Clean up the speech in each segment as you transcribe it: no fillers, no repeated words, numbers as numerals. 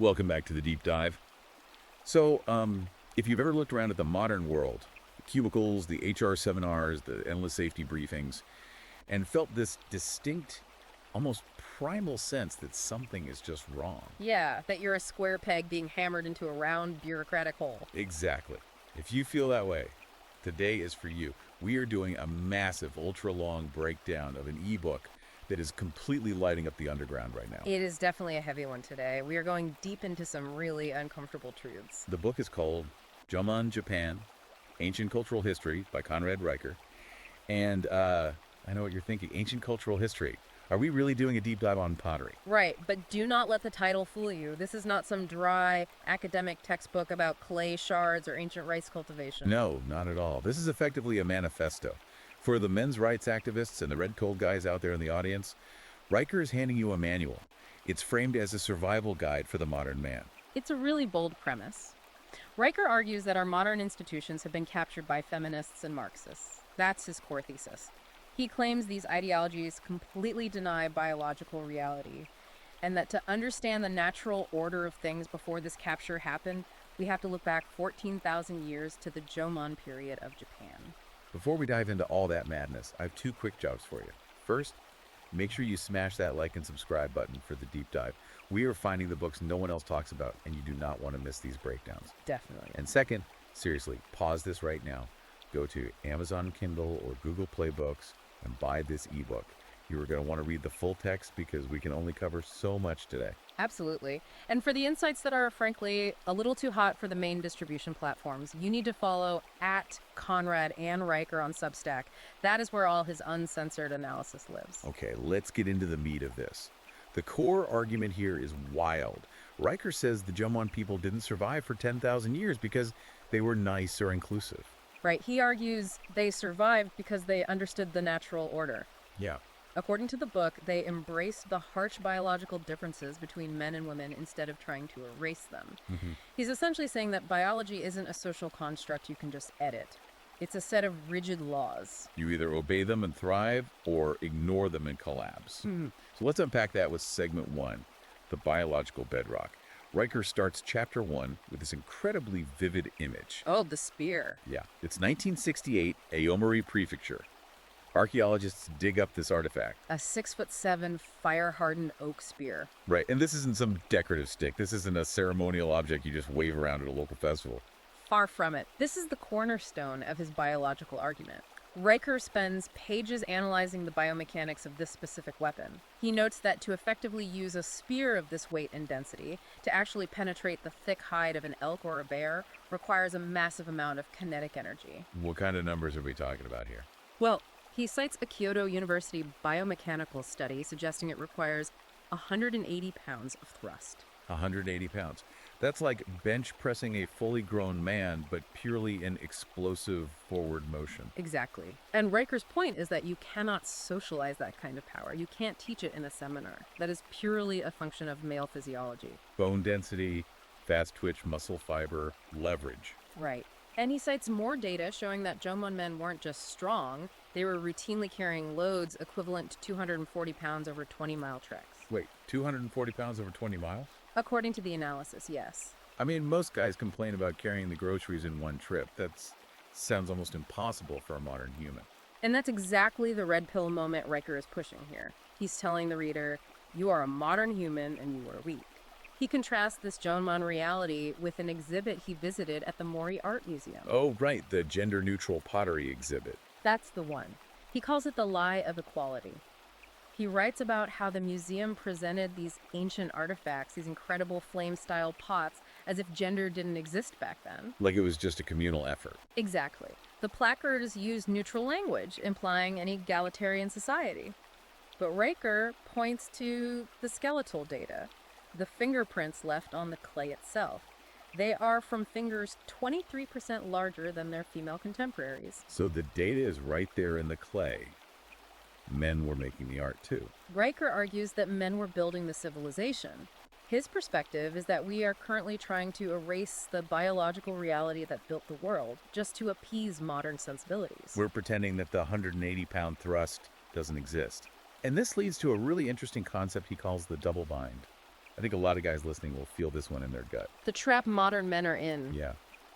Welcome back to the deep dive. If you've ever looked around at the modern world, the cubicles, the HR seminars, the endless safety briefings, and felt this distinct, almost primal sense that something is just wrong. Yeah, that you're a square peg being hammered into a round bureaucratic hole. Exactly. If you feel that way, today is for you. We are doing a massive, ultra-long breakdown of an ebook that is completely lighting up the underground right now. It is definitely a heavy one today. We are going deep into some really uncomfortable truths. The book is called Jomon Japan, Ancient Cultural History by Conrad Riker. And I know what you're thinking, ancient cultural history. Are we really doing a deep dive on pottery? Right, but do not let the title fool you. This is not some dry academic textbook about clay shards or ancient rice cultivation. No, not at all. This is effectively a manifesto. For the men's rights activists and the red cold guys out there in the audience, Riker is handing you a manual. It's framed as a survival guide for the modern man. It's a really bold premise. Riker argues that our modern institutions have been captured by feminists and Marxists. That's his core thesis. He claims these ideologies completely deny biological reality, and that to understand the natural order of things before this capture happened, we have to look back 14,000 years to the Jomon period of Japan. Before we dive into all that madness, I have two quick jobs for you. First, make sure you smash that like and subscribe button for the deep dive. We are finding the books no one else talks about, and you do not want to miss these breakdowns. Definitely. And second, seriously, pause this right now. Go to Amazon Kindle or Google Play Books and buy this ebook. You are going to want to read the full text because we can only cover so much today. Absolutely. And for the insights that are, frankly, a little too hot for the main distribution platforms, you need to follow at Conrad and Riker on Substack. That is where all his uncensored analysis lives. Okay, let's get into the meat of this. The core argument here is wild. Riker says the Jomon people didn't survive for 10,000 years because they were nice or inclusive. Right. He argues they survived because they understood the natural order. Yeah. According to the book, they embraced the harsh biological differences between men and women instead of trying to erase them. He's essentially saying that biology isn't a social construct you can just edit. It's a set of rigid laws. You either obey them and thrive or ignore them and collapse. So let's unpack that with segment 1, the biological bedrock. Riker starts chapter 1 with this incredibly vivid image. Oh, the spear. Yeah. It's 1968, Aomori Prefecture. Archaeologists dig up this artifact. A 6'7" fire-hardened oak spear. Right, and this isn't some decorative stick. This isn't a ceremonial object you just wave around at a local festival. Far from it. This is the cornerstone of his biological argument. Riker spends pages analyzing the biomechanics of this specific weapon. He notes that to effectively use a spear of this weight and density to actually penetrate the thick hide of an elk or a bear requires a massive amount of kinetic energy. What kind of numbers are we talking about here? Well, he cites a Kyoto University biomechanical study suggesting it requires 180 pounds of thrust. 180 pounds. That's like bench pressing a fully grown man, but purely in explosive forward motion. Exactly. And Riker's point is that you cannot socialize that kind of power. You can't teach it in a seminar. That is purely a function of male physiology. Bone density, fast twitch muscle fiber, leverage. Right. And he cites more data showing that Jomon men weren't just strong, they were routinely carrying loads equivalent to 240 pounds over 20-mile treks. Wait, 240 pounds over 20 miles? According to the analysis, yes. I mean, most guys complain about carrying the groceries in one trip. That sounds almost impossible for a modern human. And that's exactly the red pill moment Riker is pushing here. He's telling the reader, you are a modern human and you are weak. He contrasts this Jomon reality with an exhibit he visited at the Mori Art Museum. Oh, right, the gender-neutral pottery exhibit. That's the one. He calls it the lie of equality. He writes about how the museum presented these ancient artifacts, these incredible flame-style pots, as if gender didn't exist back then. Like it was just a communal effort. Exactly. The placards used neutral language, implying an egalitarian society. But Riker points to the skeletal data, the fingerprints left on the clay itself. They are from fingers 23% larger than their female contemporaries. So the data is right there in the clay. Men were making the art too. Riker argues that men were building the civilization. His perspective is that we are currently trying to erase the biological reality that built the world, just to appease modern sensibilities. We're pretending that the 180-pound thrust doesn't exist. And this leads to a really interesting concept he calls the double bind. I think a lot of guys listening will feel this one in their gut. The trap modern men are in. Yeah.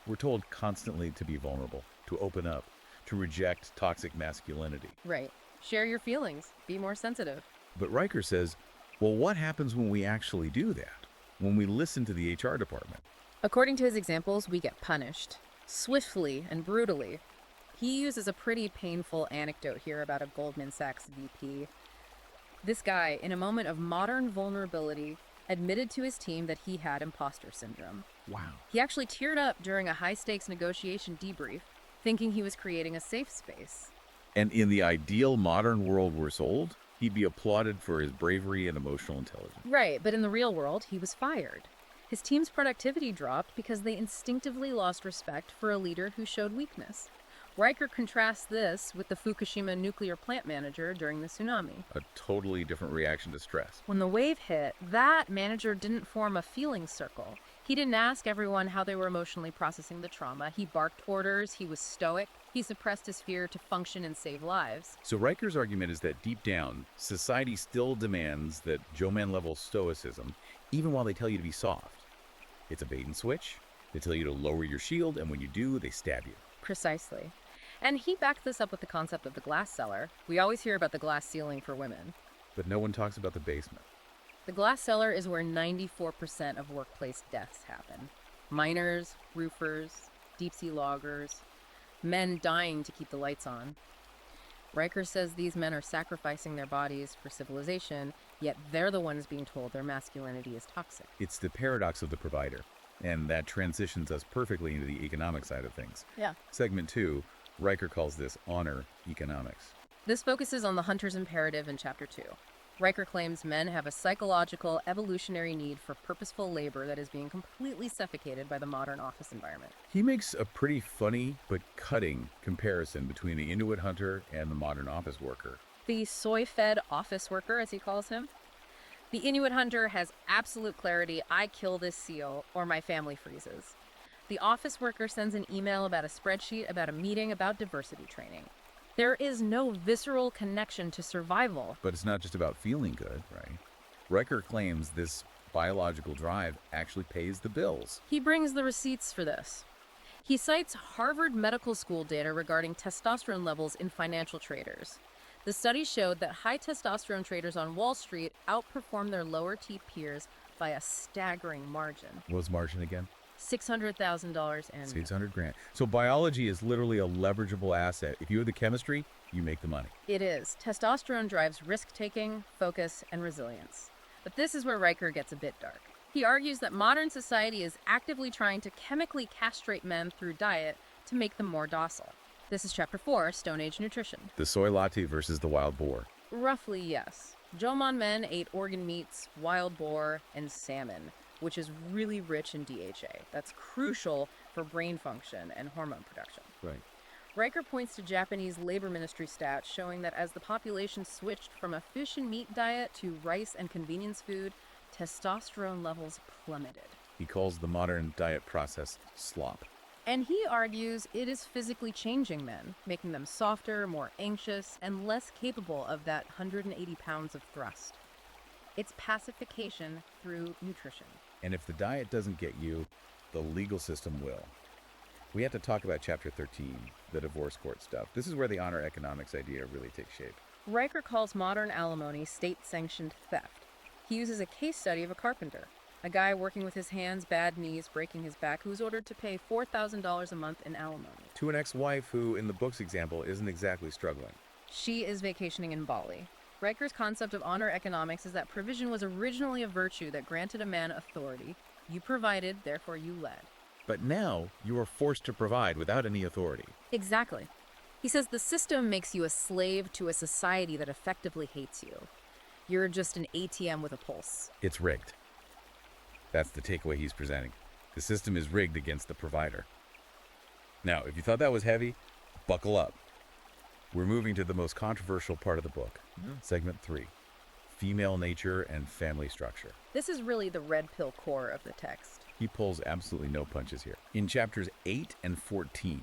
We're told constantly to be vulnerable, to open up, to reject toxic masculinity. Right. Share your feelings. Be more sensitive. But Riker says, well, what happens when we actually do that? When we listen to the HR department? According to his examples, we get punished. Swiftly and brutally. He uses a pretty painful anecdote here about a Goldman Sachs VP. This guy, in a moment of modern vulnerability, admitted to his team that he had imposter syndrome. Wow. He actually teared up during a high-stakes negotiation debrief, thinking he was creating a safe space. And in the ideal modern world we're sold, he'd be applauded for his bravery and emotional intelligence. Right, but in the real world, he was fired. His team's productivity dropped because they instinctively lost respect for a leader who showed weakness. Riker contrasts this with the Fukushima nuclear plant manager during the tsunami. A totally different reaction to stress. When the wave hit, that manager didn't form a feeling circle. He didn't ask everyone how they were emotionally processing the trauma. He barked orders, he was stoic, he suppressed his fear to function and save lives. So Riker's argument is that deep down, society still demands that Jomon-level stoicism, even while they tell you to be soft. It's a bait and switch. They tell you to lower your shield, and when you do, they stab you. Precisely. And he backed this up with the concept of the glass cellar. We always hear about the glass ceiling for women. But no one talks about the basement. The glass cellar is where 94% of workplace deaths happen. Miners, roofers, deep-sea loggers, men dying to keep the lights on. Riker says these men are sacrificing their bodies for civilization, yet they're the ones being told their masculinity is toxic. It's the paradox of the provider, and that transitions us perfectly into the economic side of things. Yeah. Segment 2, Riker calls this honor economics. This focuses on the hunter's imperative in Chapter 2. Riker claims men have a psychological, evolutionary need for purposeful labor that is being completely suffocated by the modern office environment. He makes a pretty funny but cutting comparison between the Inuit hunter and the modern office worker. The soy-fed office worker, as he calls him. The Inuit hunter has absolute clarity: I kill this seal or my family freezes. The office worker sends an email about a spreadsheet, about a meeting, about diversity training. There is no visceral connection to survival. But it's not just about feeling good, right? Riker claims this biological drive actually pays the bills. He brings the receipts for this. He cites Harvard Medical School data regarding testosterone levels in financial traders. The study showed that high testosterone traders on Wall Street outperformed their lower-tier peers by a staggering margin. What was margin again? $600,000 and... $600,000. So biology is literally a leverageable asset. If you have the chemistry, you make the money. It is. Testosterone drives risk-taking, focus, and resilience. But this is where Riker gets a bit dark. He argues that modern society is actively trying to chemically castrate men through diet to make them more docile. This is Chapter 4, Stone Age Nutrition. The soy latte versus the wild boar. Roughly, yes. Jomon men ate organ meats, wild boar, and salmon, which is really rich in DHA. That's crucial for brain function and hormone production. Right. Riker points to Japanese labor ministry stats showing that as the population switched from a fish and meat diet to rice and convenience food, testosterone levels plummeted. He calls the modern diet process slop. And he argues it is physically changing men, making them softer, more anxious, and less capable of that 180 pounds of thrust. It's pacification through nutrition. And if the diet doesn't get you, the legal system will. We have to talk about Chapter 13, the divorce court stuff. This is where the honor economics idea really takes shape. Riker calls modern alimony state-sanctioned theft. He uses a case study of a carpenter, a guy working with his hands, bad knees, breaking his back, who was ordered to pay $4,000 a month in alimony. To an ex-wife who, in the book's example, isn't exactly struggling. She is vacationing in Bali. Riker's concept of honor economics is that provision was originally a virtue that granted a man authority. You provided, therefore you led. But now, you are forced to provide without any authority. Exactly. He says the system makes you a slave to a society that effectively hates you. You're just an ATM with a pulse. It's rigged. That's the takeaway he's presenting. The system is rigged against the provider. Now, if you thought that was heavy, buckle up. We're moving to the most controversial part of the book, Segment 3, Female Nature and Family Structure. This is really the red pill core of the text. He pulls absolutely no punches here. In chapters 8 and 14,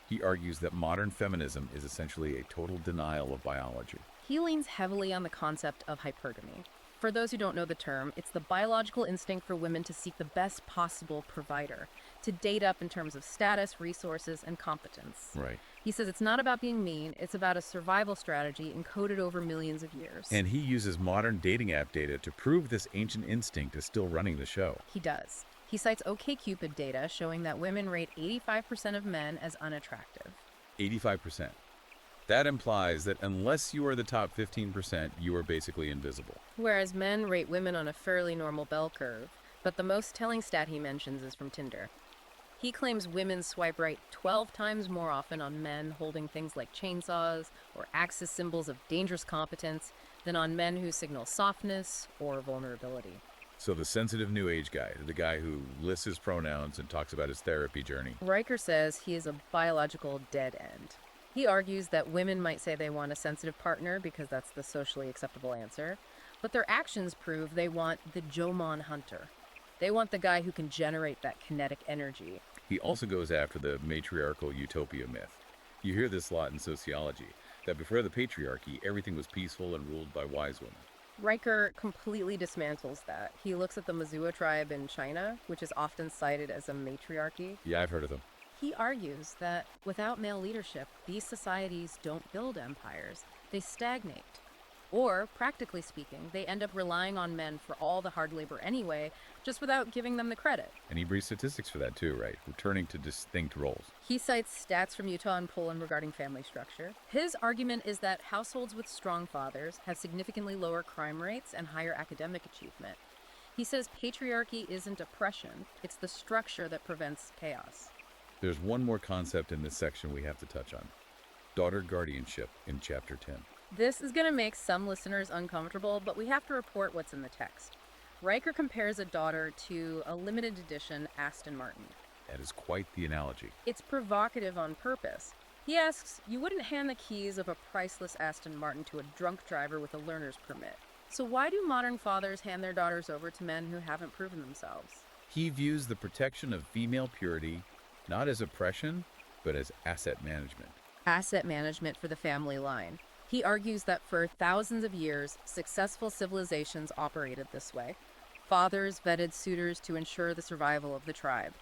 he argues that modern feminism is essentially a total denial of biology. He leans heavily on the concept of hypergamy, For those who don't know the term, it's the biological instinct for women to seek the best possible provider, to date up in terms of status, resources, and competence. Right. He says it's not about being mean, it's about a survival strategy encoded over millions of years. And he uses modern dating app data to prove this ancient instinct is still running the show. He does. He cites OkCupid data showing that women rate 85% of men as unattractive. 85%. That implies that unless you are the top 15%, you are basically invisible. Whereas men rate women on a fairly normal bell curve, but the most telling stat he mentions is from Tinder. He claims women swipe right 12 times more often on men holding things like chainsaws or axis symbols of dangerous competence than on men who signal softness or vulnerability. So the sensitive new age guy, the guy who lists his pronouns and talks about his therapy journey. Riker says he is a biological dead end. He argues that women might say they want a sensitive partner because that's the socially acceptable answer, but their actions prove they want the Jomon hunter. They want the guy who can generate that kinetic energy. He also goes after the matriarchal utopia myth. You hear this a lot in sociology, that before the patriarchy, everything was peaceful and ruled by wise women. Riker completely dismantles that. He looks at the Mazua tribe in China, which is often cited as a matriarchy. Yeah, I've heard of them. He argues that without male leadership, these societies don't build empires, they stagnate. Or, practically speaking, they end up relying on men for all the hard labor anyway, just without giving them the credit. And he brings statistics for that too, right? Returning to distinct roles. He cites stats from Utah and Poland regarding family structure. His argument is that households with strong fathers have significantly lower crime rates and higher academic achievement. He says patriarchy isn't oppression, it's the structure that prevents chaos. There's one more concept in this section we have to touch on. Daughter guardianship in Chapter 10. This is going to make some listeners uncomfortable, but we have to report what's in the text. Riker compares a daughter to a limited edition Aston Martin. That is quite the analogy. It's provocative on purpose. He asks, you wouldn't hand the keys of a priceless Aston Martin to a drunk driver with a learner's permit. So why do modern fathers hand their daughters over to men who haven't proven themselves? He views the protection of female purity not as oppression, but as asset management. Asset management for the family line. He argues that for thousands of years, successful civilizations operated this way. Fathers vetted suitors to ensure the survival of the tribe.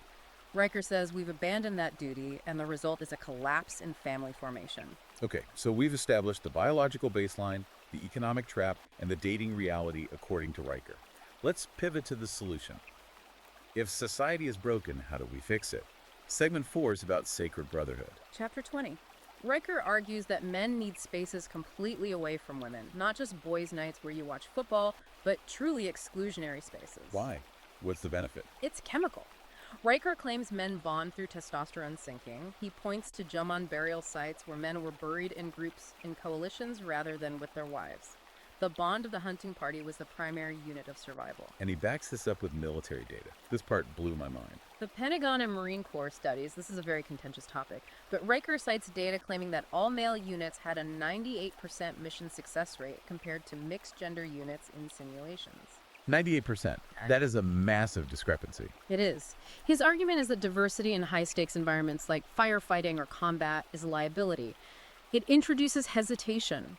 Riker says we've abandoned that duty, and the result is a collapse in family formation. Okay, so we've established the biological baseline, the economic trap, and the dating reality according to Riker. Let's pivot to the solution. If society is broken, how do we fix it? Segment 4 is about sacred brotherhood. Chapter 20. Riker argues that men need spaces completely away from women, not just boys' nights where you watch football, but truly exclusionary spaces. Why? What's the benefit? It's chemical. Riker claims men bond through testosterone sinking. He points to Jomon burial sites where men were buried in groups in coalitions rather than with their wives. The bond of the hunting party was the primary unit of survival. And he backs this up with military data. This part blew my mind. The Pentagon and Marine Corps studies, this is a very contentious topic, but Riker cites data claiming that all male units had a 98% mission success rate compared to mixed gender units in simulations. 98%. That is a massive discrepancy. It is. His argument is that diversity in high-stakes environments like firefighting or combat is a liability. It introduces hesitation.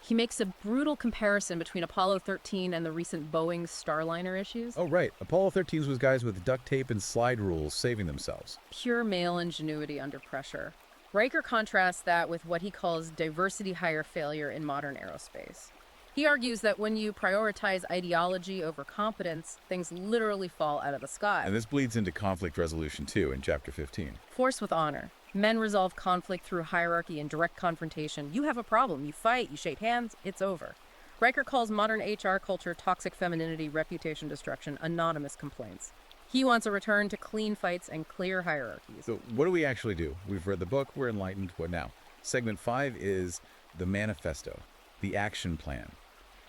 He makes a brutal comparison between Apollo 13 and the recent Boeing Starliner issues. Oh, right. Apollo 13 was guys with duct tape and slide rules saving themselves. Pure male ingenuity under pressure. Riker contrasts that with what he calls diversity hire failure in modern aerospace. He argues that when you prioritize ideology over competence, things literally fall out of the sky. And this bleeds into conflict resolution too in Chapter 15. Force with honor. Men resolve conflict through hierarchy and direct confrontation. You have a problem, you fight, you shake hands, it's over. Riker calls modern HR culture toxic femininity, reputation destruction, anonymous complaints. He wants a return to clean fights and clear hierarchies. So what do we actually do? We've read the book, we're enlightened, what now? Segment 5 is the manifesto, the action plan.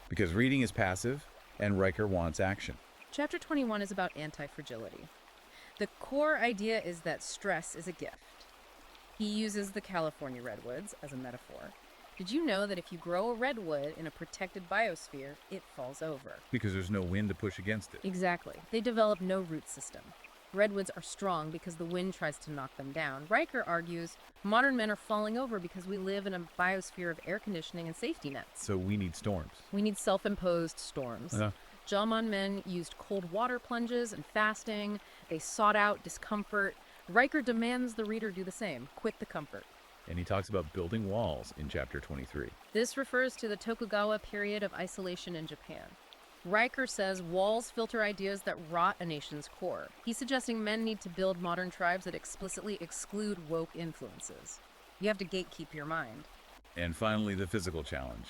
Because reading is passive and Riker wants action. Chapter 21 is about anti-fragility. The core idea is that stress is a gift. He uses the California redwoods as a metaphor. Did you know that if you grow a redwood in a protected biosphere, it falls over? Because there's no wind to push against it. Exactly. They develop no root system. Redwoods are strong because the wind tries to knock them down. Riker argues modern men are falling over because we live in a biosphere of air conditioning and safety nets. So we need storms. We need self-imposed storms. Jomon men used cold water plunges and fasting. They sought out discomfort. Riker demands the reader do the same. Quit the comfort. And he talks about building walls in chapter 23. This refers to the Tokugawa period of isolation in Japan. Riker says walls filter ideas that rot a nation's core. He's suggesting men need to build modern tribes that explicitly exclude woke influences. You have to gatekeep your mind. And finally, the physical challenge.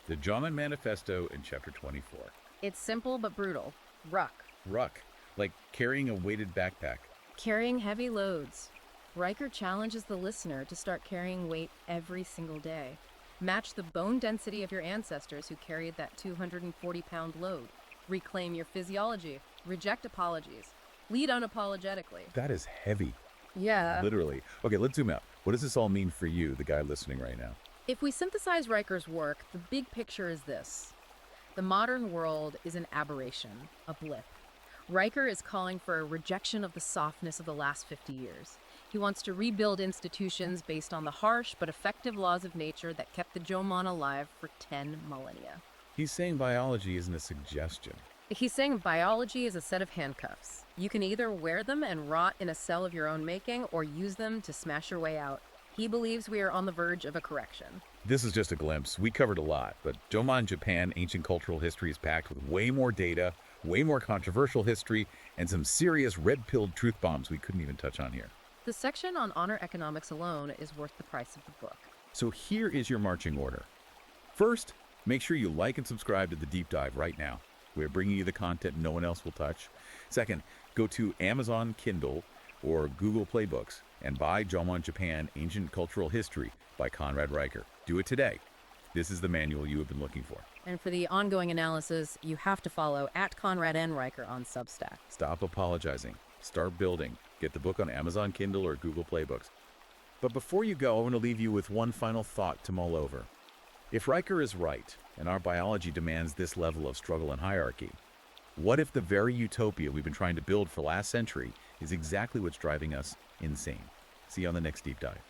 The Jomon Manifesto in chapter 24. It's simple but brutal. Ruck. Ruck, like carrying a weighted backpack. Carrying heavy loads. Riker challenges the listener to start carrying weight every single day. Match the bone density of your ancestors who carried that 240-pound load. Reclaim your physiology. Reject apologies. Lead unapologetically. That is heavy. Yeah. Literally. Okay, let's zoom out. What does this all mean for you, the guy listening right now? If we synthesize Riker's work, the big picture is this. The modern world is an aberration, a blip. Riker is calling for a rejection of the softness of the last 50 years. He wants to rebuild institutions based on the harsh but effective laws of nature that kept the Jomon alive for 10 millennia. He's saying biology isn't a suggestion. He's saying biology is a set of handcuffs. You can either wear them and rot in a cell of your own making or use them to smash your way out. He believes we are on the verge of a correction. This is just a glimpse. We covered a lot, but Jomon Japan Ancient Cultural History is packed with way more data, way more controversial history, and some serious red-pilled truth bombs we couldn't even touch on here. The section on honor economics alone is worth the price of the book. So here is your marching order. First, make sure you like and subscribe to the Deep Dive right now. We're bringing you the content no one else will touch. Second, go to Amazon Kindle or Google Play Books and buy Jomon Japan Ancient Cultural History by Conrad Riker. Do it today. This is the manual you have been looking for. And for the ongoing analysis, you have to follow @Conrad N. Riker on Substack. Stop apologizing. Start building. Get the book on Amazon Kindle or Google Play Books. But before you go, I want to leave you with one final thought to mull over. If Riker is right, and our biology demands this level of struggle and hierarchy, what if the very utopia we've been trying to build for last century is exactly what's driving us insane? See you on the next Deep Dive.